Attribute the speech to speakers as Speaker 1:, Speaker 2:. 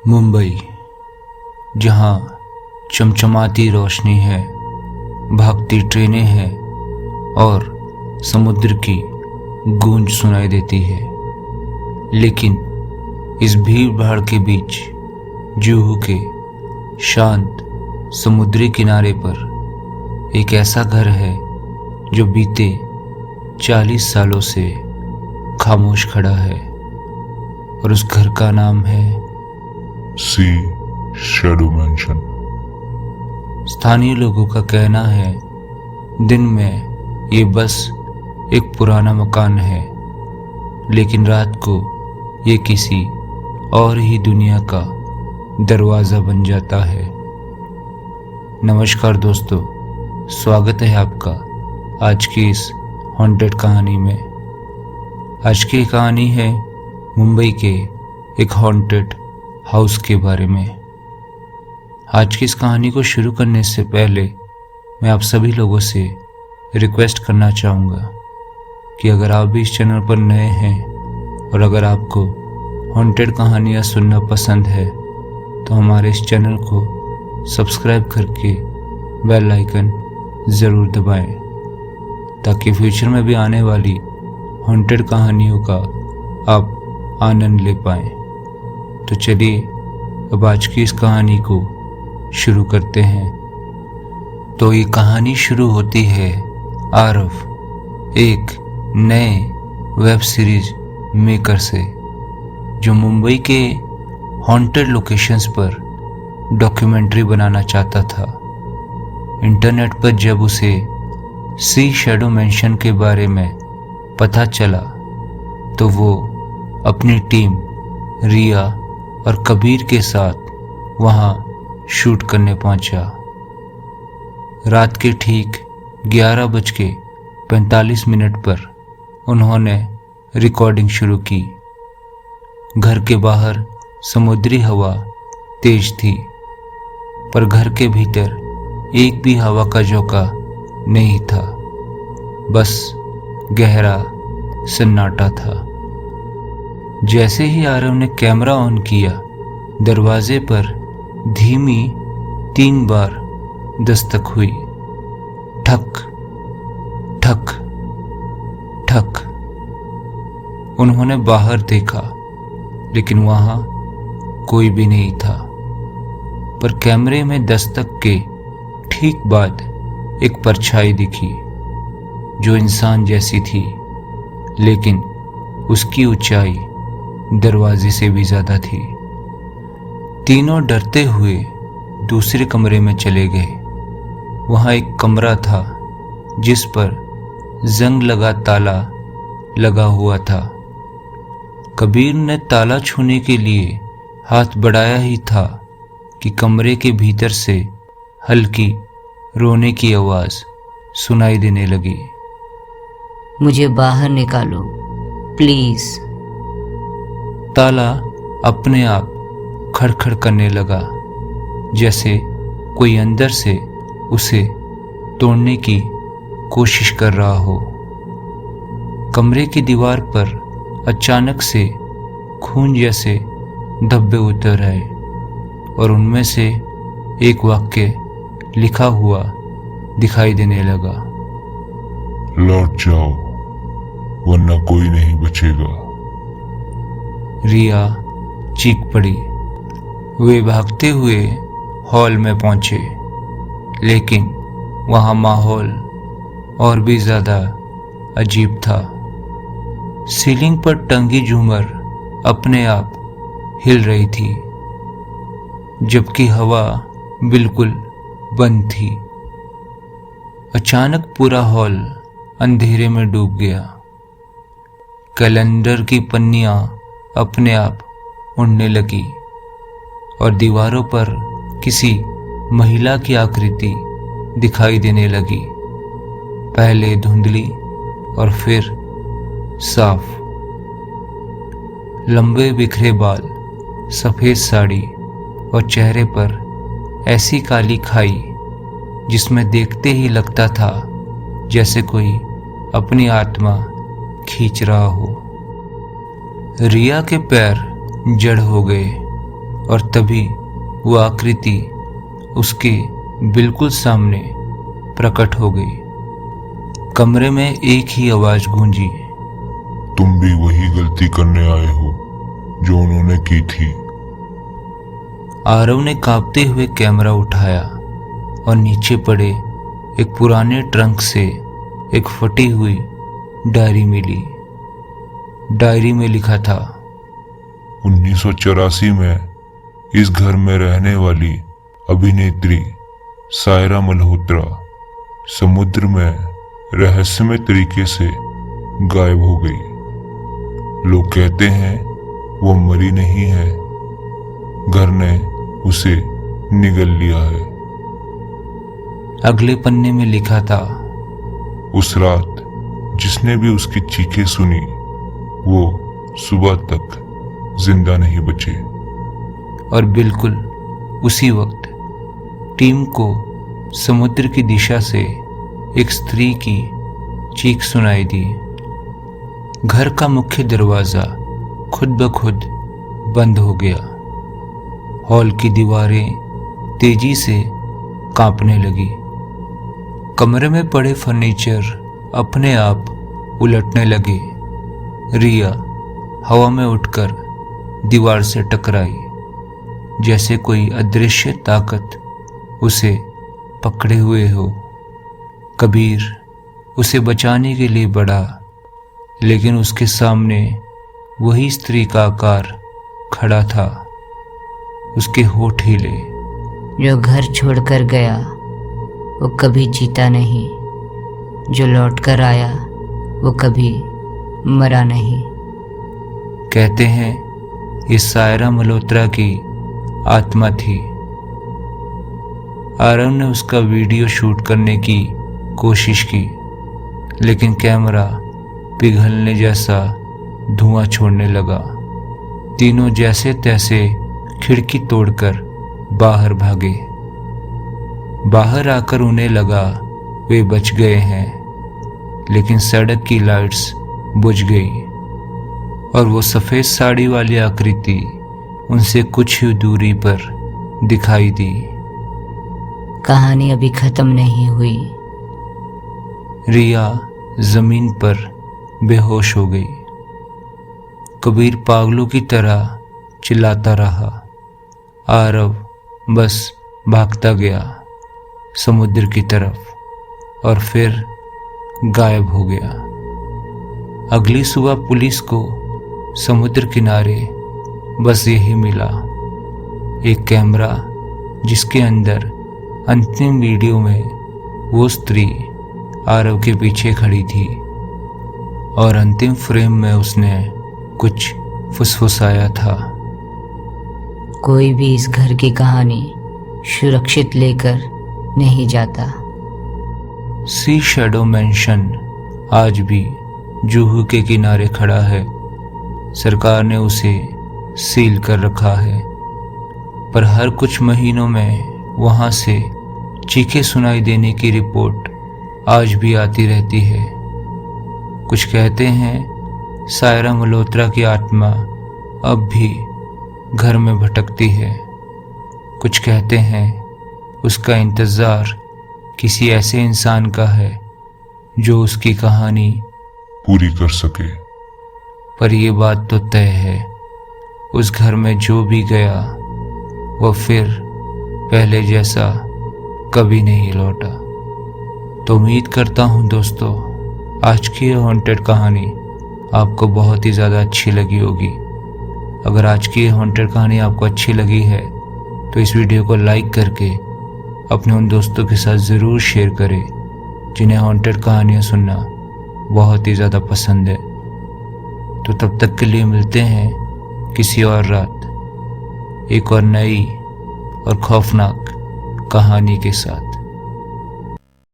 Speaker 1: मुंबई, जहाँ चमचमाती रोशनी है, भागती ट्रेनें हैं और समुद्र की गूंज सुनाई देती है। लेकिन इस भीड़ भाड़ के बीच जुहू के शांत समुद्री किनारे पर एक ऐसा घर है जो बीते 40 सालों से खामोश खड़ा है, और उस घर का नाम है
Speaker 2: सी शैडो मैंशन।
Speaker 1: स्थानीय लोगों का कहना है दिन में ये बस एक पुराना मकान है, लेकिन रात को ये किसी और ही दुनिया का दरवाज़ा बन जाता है। नमस्कार दोस्तों, स्वागत है आपका आज की इस हॉन्टेड कहानी में। आज की कहानी है मुंबई के एक हॉन्टेड हाउस के बारे में। आज की इस कहानी को शुरू करने से पहले मैं आप सभी लोगों से रिक्वेस्ट करना चाहूँगा कि अगर आप भी इस चैनल पर नए हैं और अगर आपको हॉन्टेड कहानियाँ सुनना पसंद है तो हमारे इस चैनल को सब्सक्राइब करके बेल आइकन ज़रूर दबाएं, ताकि फ्यूचर में भी आने वाली हॉन्टेड कहानियों का आप आनंद ले पाएं। तो चलिए अब आज की इस कहानी को शुरू करते हैं। तो ये कहानी शुरू होती है आरव, एक नए वेब सीरीज मेकर से, जो मुंबई के हॉन्टेड लोकेशंस पर डॉक्यूमेंट्री बनाना चाहता था। इंटरनेट पर जब उसे सी शैडो मैंशन के बारे में पता चला तो वो अपनी टीम रिया और कबीर के साथ वहाँ शूट करने पहुंचा। रात के ठीक 11:45 पर उन्होंने रिकॉर्डिंग शुरू की। घर के बाहर समुद्री हवा तेज थी, पर घर के भीतर एक भी हवा का झोंका नहीं था, बस गहरा सन्नाटा था। जैसे ही आरव ने कैमरा ऑन किया, दरवाजे पर धीमी 3 बार दस्तक हुई। ठक ठक ठक। उन्होंने बाहर देखा, लेकिन वहां कोई भी नहीं था। पर कैमरे में दस्तक के ठीक बाद एक परछाई दिखी, जो इंसान जैसी थी, लेकिन उसकी ऊंचाई दरवाजे से भी ज्यादा थी। तीनों डरते हुए दूसरे कमरे में चले गए। वहाँ एक कमरा था जिस पर जंग लगा ताला लगा हुआ था। कबीर ने ताला छूने के लिए हाथ बढ़ाया ही था कि कमरे के भीतर से हल्की रोने की आवाज़ सुनाई देने लगी।
Speaker 3: मुझे बाहर निकालो प्लीज।
Speaker 1: ताला अपने आप खड़खड़ करने लगा, जैसे कोई अंदर से उसे तोड़ने की कोशिश कर रहा हो। कमरे की दीवार पर अचानक से खून जैसे धब्बे उतर आए, और उनमें से एक वाक्य लिखा हुआ दिखाई देने लगा।
Speaker 2: लौट जाओ वरना कोई नहीं बचेगा।
Speaker 1: रिया चीख पड़ी। वे भागते हुए हॉल में पहुंचे, लेकिन वहां माहौल और भी ज्यादा अजीब था। सीलिंग पर टंगी झूमर अपने आप हिल रही थी, जबकि हवा बिल्कुल बंद थी। अचानक पूरा हॉल अंधेरे में डूब गया। कैलेंडर की पन्नियां अपने आप उड़ने लगी, और दीवारों पर किसी महिला की आकृति दिखाई देने लगी, पहले धुंधली और फिर साफ। लंबे बिखरे बाल, सफेद साड़ी और चेहरे पर ऐसी काली खाई जिसमें देखते ही लगता था जैसे कोई अपनी आत्मा खींच रहा हो। रिया के पैर जड़ हो गए और तभी वो आकृति उसके बिल्कुल सामने प्रकट हो गई। कमरे में एक ही आवाज गूंजी,
Speaker 2: तुम भी वही गलती करने आए हो जो उन्होंने की थी।
Speaker 1: आरव ने कांपते हुए कैमरा उठाया और नीचे पड़े एक पुराने ट्रंक से एक फटी हुई डायरी मिली। डायरी में लिखा था,
Speaker 2: 1984 में इस घर में रहने वाली अभिनेत्री सायरा मल्होत्रा समुद्र में रहस्यमय तरीके से गायब हो गई। लोग कहते हैं वो मरी नहीं है, घर ने उसे निगल लिया है।
Speaker 1: अगले पन्ने में लिखा था,
Speaker 2: उस रात जिसने भी उसकी चीखें सुनी वो सुबह तक जिंदा नहीं बचे।
Speaker 1: और बिल्कुल उसी वक्त टीम को समुद्र की दिशा से एक स्त्री की चीख सुनाई दी। घर का मुख्य दरवाजा खुद ब खुद बंद हो गया। हॉल की दीवारें तेजी से कांपने लगी। कमरे में पड़े फर्नीचर अपने आप उलटने लगे। रिया हवा में उठकर दीवार से टकराई, जैसे कोई अदृश्य ताकत उसे पकड़े हुए हो। कबीर उसे बचाने के लिए बढ़ा, लेकिन उसके सामने वही स्त्री का आकार खड़ा था। उसके होठ हिले।
Speaker 3: जो घर छोड़कर गया वो कभी जीता नहीं, जो लौट कर आया वो कभी मरा नहीं।
Speaker 1: कहते हैं ये सायरा मल्होत्रा की आत्मा थी। आरव ने उसका वीडियो शूट करने की कोशिश की, लेकिन कैमरा पिघलने जैसा धुआं छोड़ने लगा। तीनों जैसे तैसे खिड़की तोड़कर बाहर भागे। बाहर आकर उन्हें लगा वे बच गए हैं, लेकिन सड़क की लाइट्स बुझ गई और वो सफेद साड़ी वाली आकृति उनसे कुछ ही दूरी पर दिखाई दी।
Speaker 3: कहानी अभी खत्म नहीं हुई।
Speaker 1: रिया जमीन पर बेहोश हो गई। कबीर पागलों की तरह चिल्लाता रहा। आरव बस भागता गया समुद्र की तरफ और फिर गायब हो गया। अगली सुबह पुलिस को समुद्र किनारे बस यही मिला, एक कैमरा जिसके अंदर अंतिम वीडियो में वो स्त्री आरव के पीछे खड़ी थी और अंतिम फ्रेम में उसने कुछ फुसफुसाया था।
Speaker 3: कोई भी इस घर की कहानी सुरक्षित लेकर नहीं जाता।
Speaker 1: सी शैडो मैंशन आज भी जुहू के किनारे खड़ा है। सरकार ने उसे सील कर रखा है, पर हर कुछ महीनों में वहां से चीखें सुनाई देने की रिपोर्ट आज भी आती रहती है। कुछ कहते हैं सायरा मल्होत्रा की आत्मा अब भी घर में भटकती है। कुछ कहते हैं उसका इंतज़ार किसी ऐसे इंसान का है जो उसकी कहानी
Speaker 2: पूरी कर सके।
Speaker 1: पर यह बात तो तय है, उस घर में जो भी गया वो फिर पहले जैसा कभी नहीं लौटा। तो उम्मीद करता हूँ दोस्तों आज की ये हॉन्टेड कहानी आपको बहुत ही ज़्यादा अच्छी लगी होगी। अगर आज की ये हॉन्टेड कहानी आपको अच्छी लगी है तो इस वीडियो को लाइक करके अपने उन दोस्तों के साथ ज़रूर शेयर करें जिन्हें हॉन्टेड कहानियाँ सुनना बहुत ही ज़्यादा पसंद है। तो तब तक के लिए मिलते हैं किसी और रात एक और नई और खौफनाक कहानी के साथ।